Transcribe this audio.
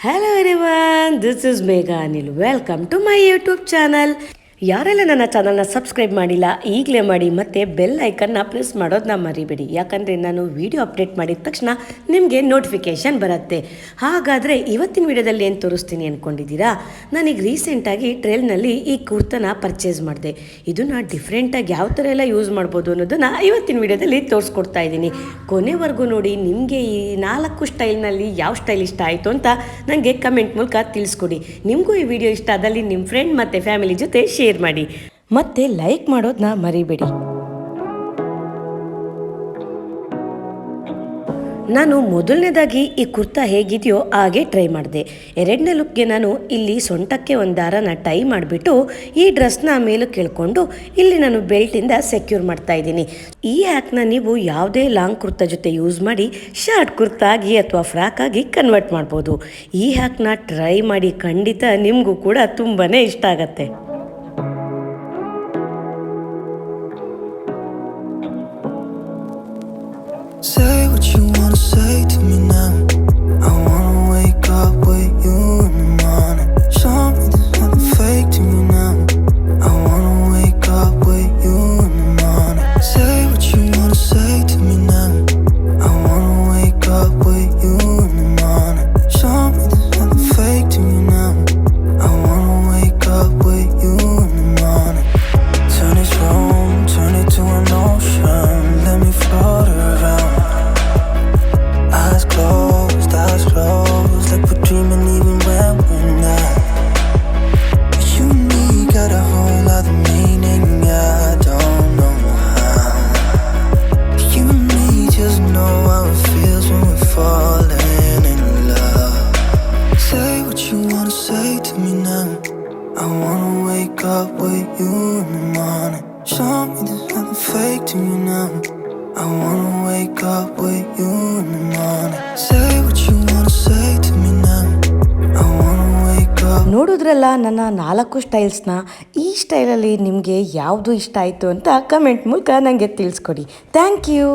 Hello everyone, this is Megha and welcome to my YouTube channel. ಯಾರೆಲ್ಲ ನನ್ನ ಚಾನಲ್ನ subscribe ಮಾಡಿಲ್ಲ ಈಗಲೇ ಮಾಡಿ ಮತ್ತು ಬೆಲ್ ಐಕನ್ನ ಪ್ರೆಸ್ ಮಾಡೋದನ್ನ ಮರಿಬೇಡಿ, ಯಾಕಂದರೆ ನಾನು ವಿಡಿಯೋ ಅಪ್ಡೇಟ್ ಮಾಡಿದ ತಕ್ಷಣ ನಿಮಗೆ ನೋಟಿಫಿಕೇಷನ್ ಬರುತ್ತೆ. ಹಾಗಾದರೆ ಇವತ್ತಿನ ವಿಡಿಯೋದಲ್ಲಿ ಏನು ತೋರಿಸ್ತೀನಿ ಅಂದ್ಕೊಂಡಿದ್ದೀರಾ? ನಾನೀಗ ರೀಸೆಂಟಾಗಿ ಟ್ರೇಲ್ನಲ್ಲಿ ಈ ಕುರ್ತಾನ ಪರ್ಚೇಸ್ ಮಾಡಿದೆ. ಇದನ್ನು ಡಿಫ್ರೆಂಟಾಗಿ ಯಾವ ಥರ ಎಲ್ಲ ಯೂಸ್ ಮಾಡ್ಬೋದು ಅನ್ನೋದನ್ನು ಇವತ್ತಿನ ವಿಡಿಯೋದಲ್ಲಿ ತೋರಿಸ್ಕೊಡ್ತಾ ಇದ್ದೀನಿ. ಕೊನೆವರೆಗೂ ನೋಡಿ. ನಿಮಗೆ ಈ 4 ಸ್ಟೈಲ್ನಲ್ಲಿ ಯಾವ ಸ್ಟೈಲ್ ಇಷ್ಟ ಆಯಿತು ಅಂತ ನನಗೆ ಕಮೆಂಟ್ ಮೂಲಕ ತಿಳಿಸ್ಕೊಡಿ. ನಿಮಗೂ ಈ ವಿಡಿಯೋ ಇಷ್ಟ ಆದಲ್ಲಿ ನಿಮ್ಮ ಫ್ರೆಂಡ್ ಮತ್ತು ಫ್ಯಾಮಿಲಿ ಜೊತೆ ಶೇರ್ ಮಾಡಿ ಮತ್ತೆ ಲೈಕ್ ಮಾಡೋದನ್ನ ಮರಿಬೇಡಿ. ನಾನು ಮೊದಲನೇದಾಗಿ ಈ ಕುರ್ತಾ ಹೇಗಿದೆಯೋ ಹಾಗೆ ಟ್ರೈ ಮಾಡಿದೆ. ಎರಡನೇ ಲುಕ್ಗೆ ನಾನು ಇಲ್ಲಿ ಸೊಂಟಕ್ಕೆ ಒಂದು ದಾರನ ಟೈ ಮಾಡಿಬಿಟ್ಟು ಈ ಡ್ರೆಸ್ನ ಮೇಲೆ ಕೇಳ್ಕೊಂಡು ಇಲ್ಲಿ ನಾನು ಬೆಲ್ಟಿಂದ ಸೆಕ್ಯೂರ್ ಮಾಡ್ತಾ ಇದ್ದೀನಿ. ಈ ಹ್ಯಾಕ್ನ ನೀವು ಯಾವುದೇ ಲಾಂಗ್ ಕುರ್ತಾ ಜೊತೆ ಯೂಸ್ ಮಾಡಿ ಶಾರ್ಟ್ ಕುರ್ತಾ ಆಗಿ ಅಥವಾ ಫ್ರಾಕ್ ಆಗಿ ಕನ್ವರ್ಟ್ ಮಾಡ್ಬೋದು. ಈ ಹ್ಯಾಕ್ನ ಟ್ರೈ ಮಾಡಿ, ಖಂಡಿತ ನಿಮಗೂ ಕೂಡ ತುಂಬಾ ಇಷ್ಟ ಆಗತ್ತೆ. Say what you wanna say to me now. I wanna wake up with you in the morning. Show me there's nothing fake to me now. I wanna wake up with you in the morning. Say what you wanna say to me now. I wanna wake up with you in the morning. Show me there's nothing fake to me now. I wanna wake up with you in the morning. Turn this room, turn it to an ocean. Let me float around. Eyes closed, like we're dreaming even when we're not. You and me got a whole other meaning, I don't know how. You and me just know how it feels when we're falling in love. Say what you wanna say to me now. I wanna wake up with you in the morning. Show me there's nothing fake to me now. I wanna wake up with you in the morning. Say what you wanna say to me now. I wanna wake up. ನೋಡಿದ್ರಲ್ಲ ನನ್ನ 4 ಸ್ಟೈಲ್ಸ್ನ. ಈ ಸ್ಟೈಲಲ್ಲಿ ನಿಮಗೆ ಯಾವುದು ಇಷ್ಟ ಆಯಿತು ಅಂತ comment ಮೂಲಕ ನನಗೆ ತಿಳಿಸ್ಕೊಡಿ. Thank you.